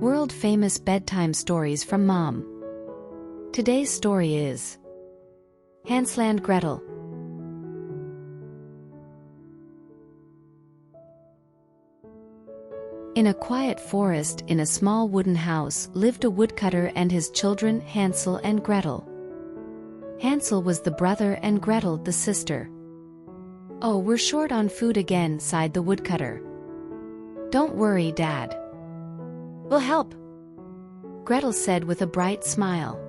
World-famous bedtime stories from Mom. Today's story is Hansel and Gretel. In a quiet forest in a small wooden house lived a woodcutter and his children Hansel and Gretel. Hansel was the brother and Gretel the sister. "Oh, we're short on food again," sighed the woodcutter. "Don't worry, Dad. We'll help," Gretel said with a bright smile.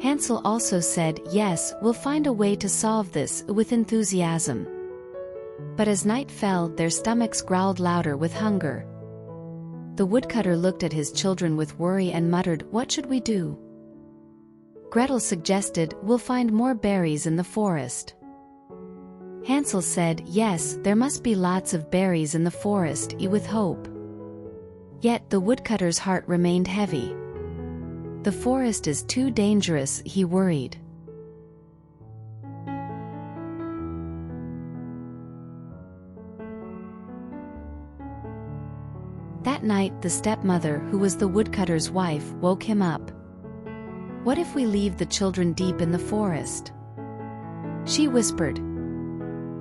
Hansel also said, "Yes, we'll find a way to solve this," with enthusiasm. But as night fell, their stomachs growled louder with hunger. The woodcutter looked at his children with worry and muttered, "What should we do?" Gretel suggested, "We'll find more berries in the forest." Hansel said, "Yes, there must be lots of berries in the forest," with hope. Yet the woodcutter's heart remained heavy. The forest is too dangerous, he worried. That night the stepmother, who was the woodcutter's wife, woke him up. "What if we leave the children deep in the forest?" she whispered.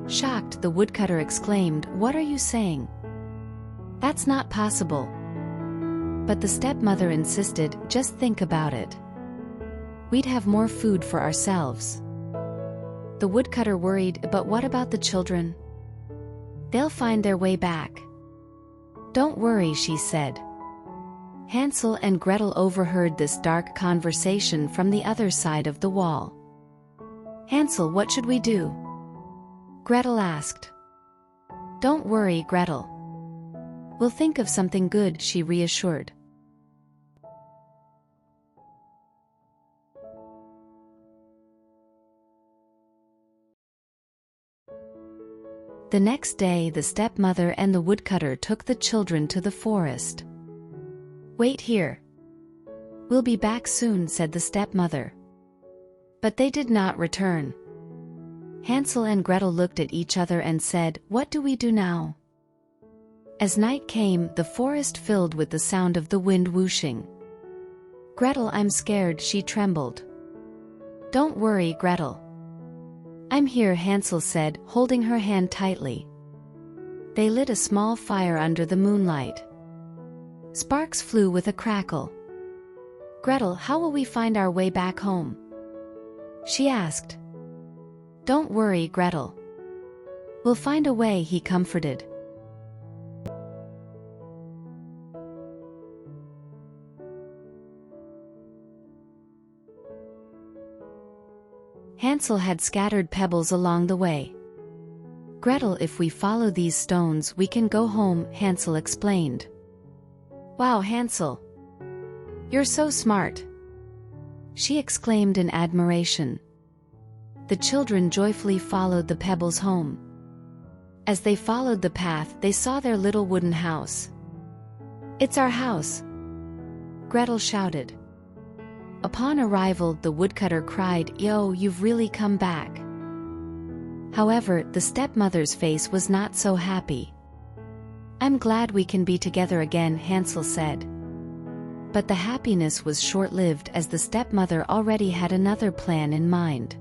Shocked, the woodcutter exclaimed, "What are you saying? That's not possible." But the stepmother insisted, "Just think about it. We'd have more food for ourselves." The woodcutter worried, "But what about the children? They'll find their way back." "Don't worry," she said. Hansel and Gretel overheard this dark conversation from the other side of the wall. "Hansel, what should we do?" Gretel asked. "Don't worry, Gretel. We'll think of something good," she reassured. The next day the stepmother and the woodcutter took the children to the forest. "Wait here. We'll be back soon," said the stepmother. But they did not return. Hansel and Gretel looked at each other and said, "What do we do now?" As night came, the forest filled with the sound of the wind whooshing. "Gretel, I'm scared," she trembled. "Don't worry, Gretel. I'm here," Hansel said, holding her hand tightly. They lit a small fire under the moonlight. Sparks flew with a crackle. "Gretel, how will we find our way back home?" she asked. "Don't worry, Gretel. We'll find a way," he comforted. Hansel had scattered pebbles along the way. "Gretel, if we follow these stones we can go home," Hansel explained. "Wow, Hansel. You're so smart," she exclaimed in admiration. The children joyfully followed the pebbles home. As they followed the path, they saw their little wooden house. "It's our house," Gretel shouted. Upon arrival, the woodcutter cried, "Yo, you've really come back." However, the stepmother's face was not so happy. "I'm glad we can be together again," Hansel said. But the happiness was short-lived as the stepmother already had another plan in mind.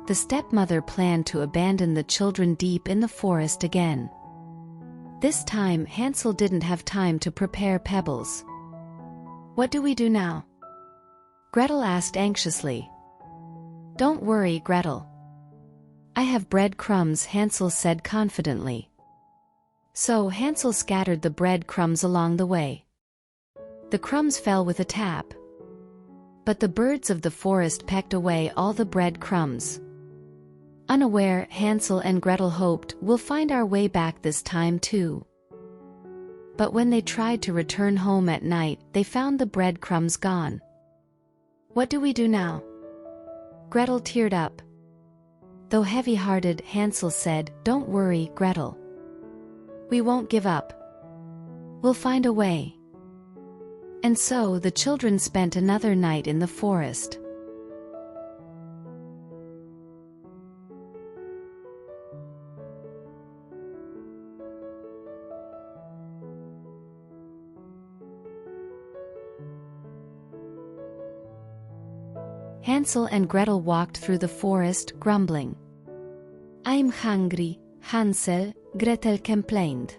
The stepmother planned to abandon the children deep in the forest again. This time Hansel didn't have time to prepare pebbles. "What do we do now?" Gretel asked anxiously. "Don't worry, Gretel. I have bread crumbs," Hansel said confidently. So Hansel scattered the bread crumbs along the way. The crumbs fell with a tap. But the birds of the forest pecked away all the bread crumbs. Unaware, Hansel and Gretel hoped, "We'll find our way back this time too." But when they tried to return home at night, they found the breadcrumbs gone. "What do we do now?" Gretel teared up. Though heavy-hearted, Hansel said, "Don't worry, Gretel. We won't give up. We'll find a way." And so the children spent another night in the forest. Hansel and Gretel walked through the forest, grumbling. "I'm hungry," Hansel, Gretel complained.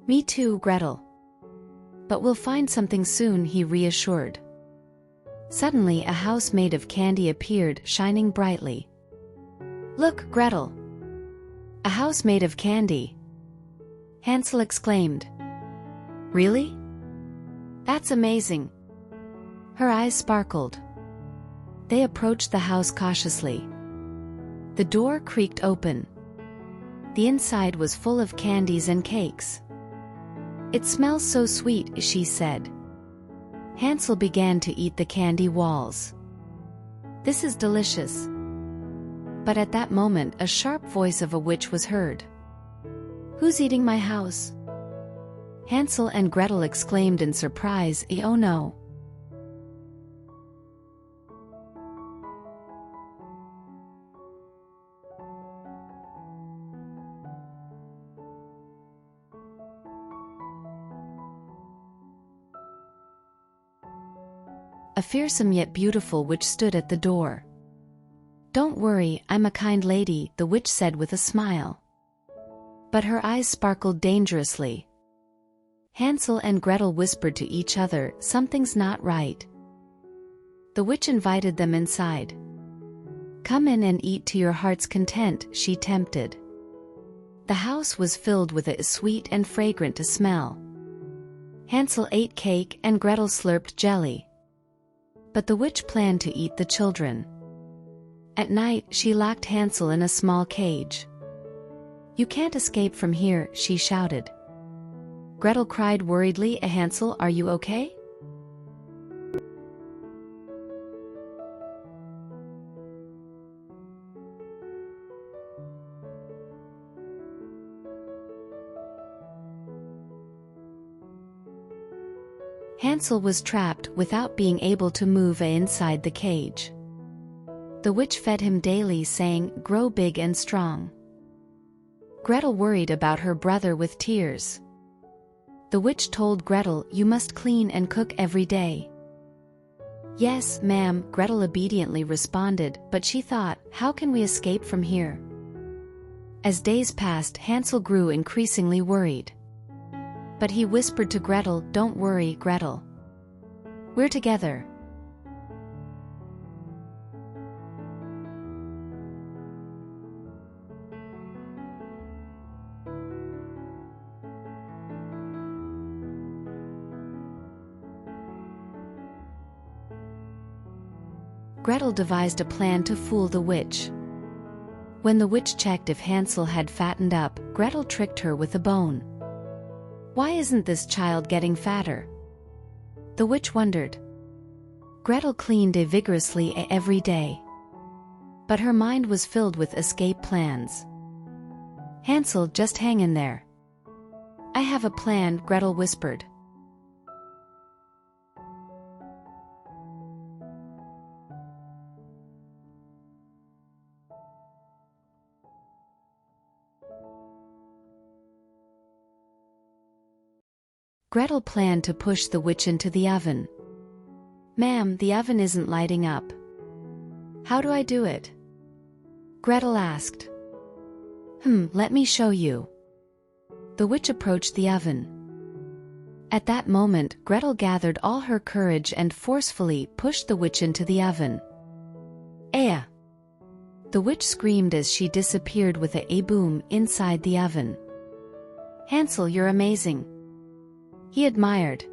"Me too, Gretel. But we'll find something soon," he reassured. Suddenly a house made of candy appeared, shining brightly. "Look, Gretel! A house made of candy!" Hansel exclaimed. "Really? That's amazing!" Her eyes sparkled. They approached the house cautiously. The door creaked open. The inside was full of candies and cakes. "It smells so sweet," she said. Hansel began to eat the candy walls. "This is delicious." But at that moment a sharp voice of a witch was heard. "Who's eating my house?" Hansel and Gretel exclaimed in surprise, "Oh no!" A fearsome yet beautiful witch stood at the door. "Don't worry, I'm a kind lady," the witch said with a smile. But her eyes sparkled dangerously. Hansel and Gretel whispered to each other, "Something's not right." The witch invited them inside. "Come in and eat to your heart's content," she tempted. The house was filled with a sweet and fragrant smell. Hansel ate cake and Gretel slurped jelly. But the witch planned to eat the children. At night, she locked Hansel in a small cage. "You can't escape from here," she shouted. Gretel cried worriedly, "Hansel, are you okay?" Hansel was trapped without being able to move inside the cage. The witch fed him daily, saying, "Grow big and strong." Gretel worried about her brother with tears. The witch told Gretel, "You must clean and cook every day." "Yes, ma'am," Gretel obediently responded, but she thought, "How can we escape from here?" As days passed, Hansel grew increasingly worried. But he whispered to Gretel, "Don't worry, Gretel. We're together." Gretel devised a plan to fool the witch. When the witch checked if Hansel had fattened up, Gretel tricked her with a bone. "Why isn't this child getting fatter?" The witch wondered. Gretel cleaned vigorously every day. But her mind was filled with escape plans. "Hansel, just hang in there." "I have a plan," Gretel whispered. Gretel planned to push the witch into the oven. "Ma'am, the oven isn't lighting up." "How do I do it?" Gretel asked. Let me show you." The witch approached the oven. At that moment, Gretel gathered all her courage and forcefully pushed the witch into the oven. "Aya!" The witch screamed as she disappeared with a boom inside the oven. "Hansel, you're amazing," he admired.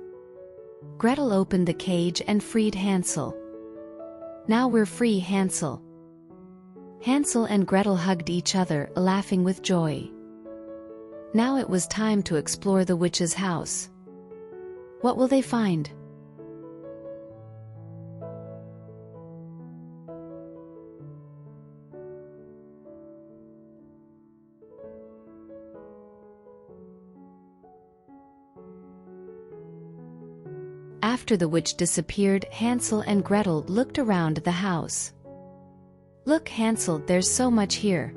Gretel opened the cage and freed Hansel. "Now we're free, Hansel." Hansel and Gretel hugged each other, laughing with joy. Now it was time to explore the witch's house. What will they find? After the witch disappeared, Hansel and Gretel looked around the house. "Look, Hansel, there's so much here,"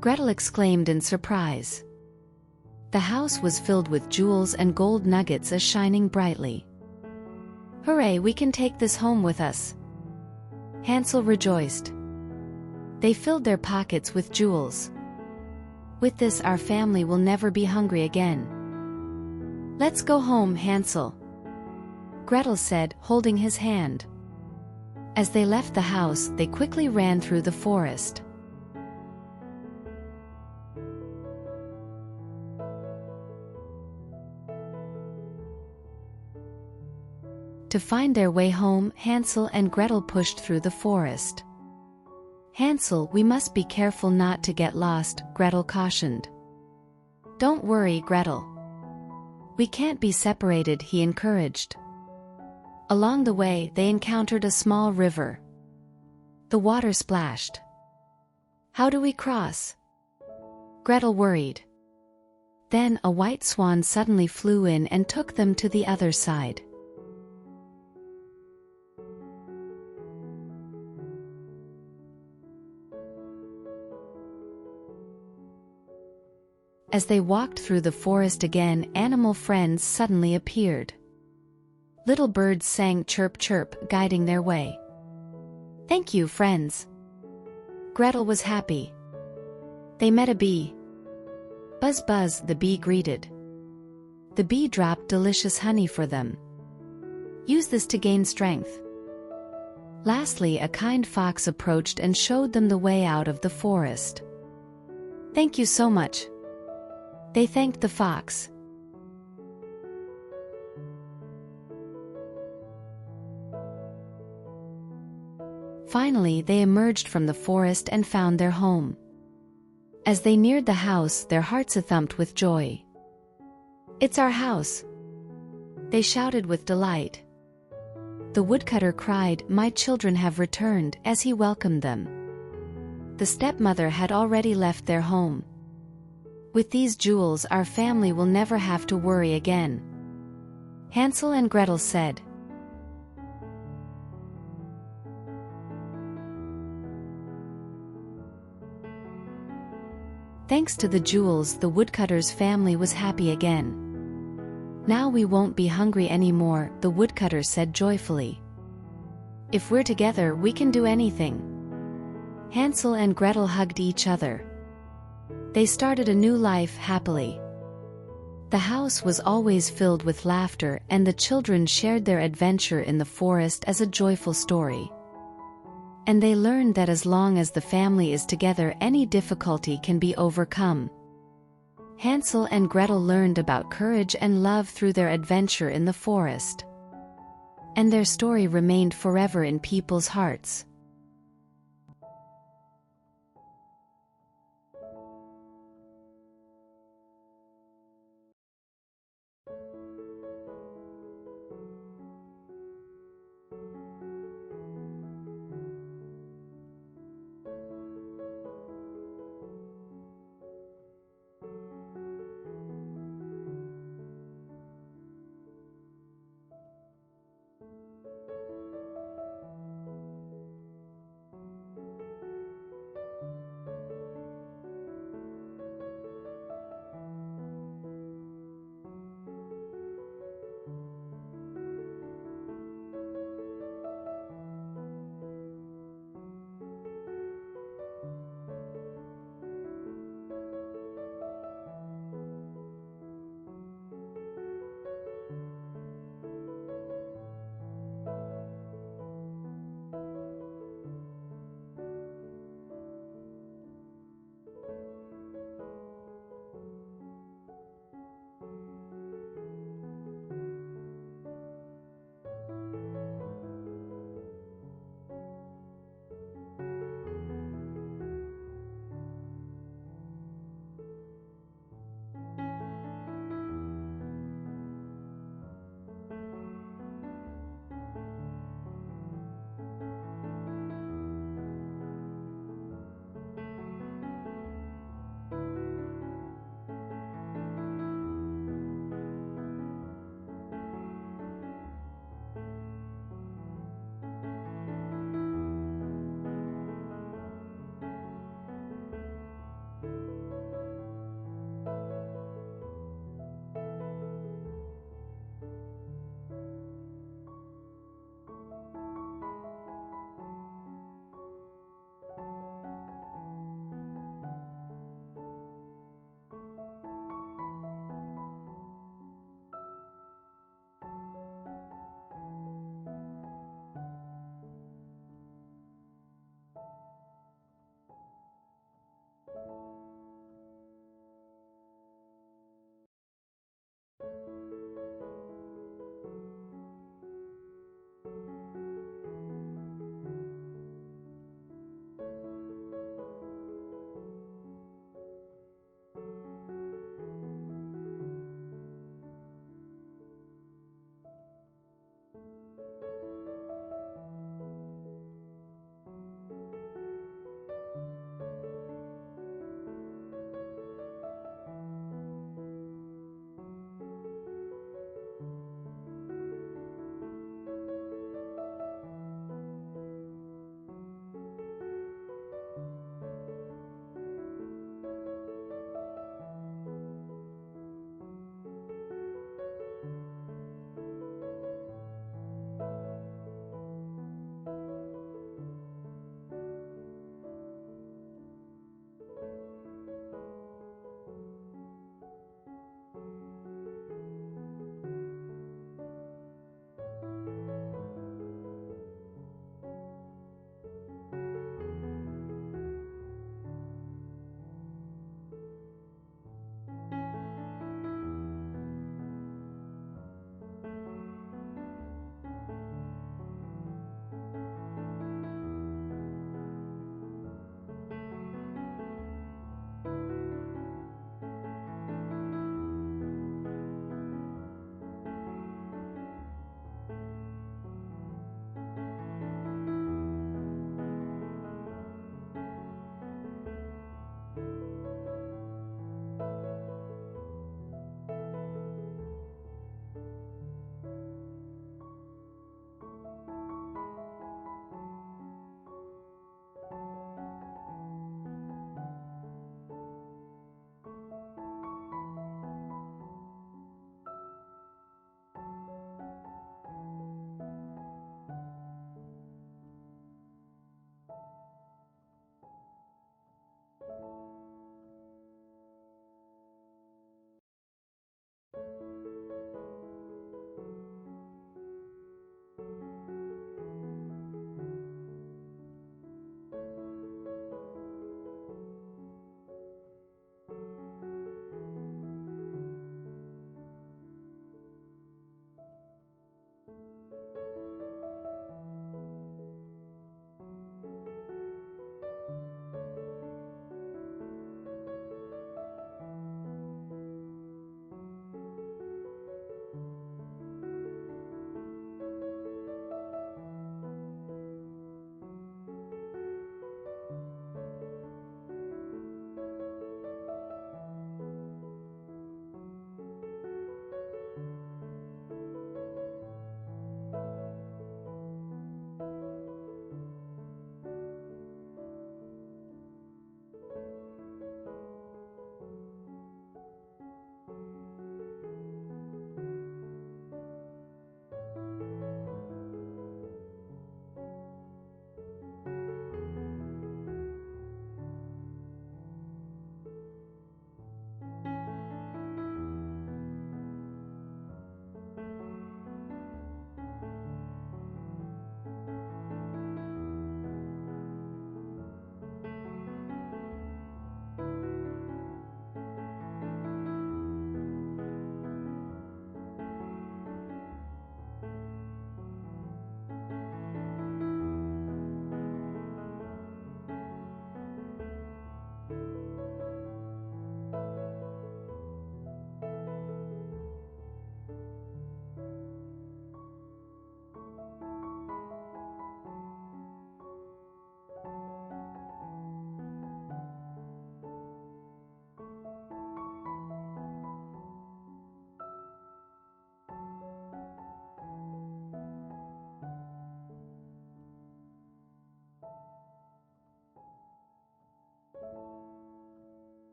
Gretel exclaimed in surprise. The house was filled with jewels and gold nuggets shining brightly. "Hooray, we can take this home with us," Hansel rejoiced. They filled their pockets with jewels. With this, our family will never be hungry again. Let's go home, Hansel, Gretel said, holding his hand. As they left the house, they quickly ran through the forest. To find their way home, Hansel and Gretel pushed through the forest. Hansel, we must be careful not to get lost, Gretel cautioned. Don't worry, Gretel. We can't be separated, he encouraged. Along the way, they encountered a small river. The water splashed. How do we cross? Gretel worried. Then a white swan suddenly flew in and took them to the other side. As they walked through the forest again, animal friends suddenly appeared. Little birds sang chirp chirp, guiding their way. Thank you, friends. Gretel was happy. They met a bee. Buzz buzz, the bee greeted. The bee dropped delicious honey for them. Use this to gain strength. Lastly, a kind fox approached and showed them the way out of the forest. Thank you so much. They thanked the fox. Finally, they emerged from the forest and found their home. As they neared the house, their hearts thumped with joy. It's our house! They shouted with delight. The woodcutter cried, my children have returned, as he welcomed them. The stepmother had already left their home. With these jewels, our family will never have to worry again. Hansel and Gretel said. Thanks to the jewels, the woodcutter's family was happy again. Now we won't be hungry anymore, the woodcutter said joyfully. If we're together, we can do anything. Hansel and Gretel hugged each other. They started a new life happily. The house was always filled with laughter, and the children shared their adventure in the forest as a joyful story. And they learned that as long as the family is together, any difficulty can be overcome. Hansel and Gretel learned about courage and love through their adventure in the forest. And their story remained forever in people's hearts.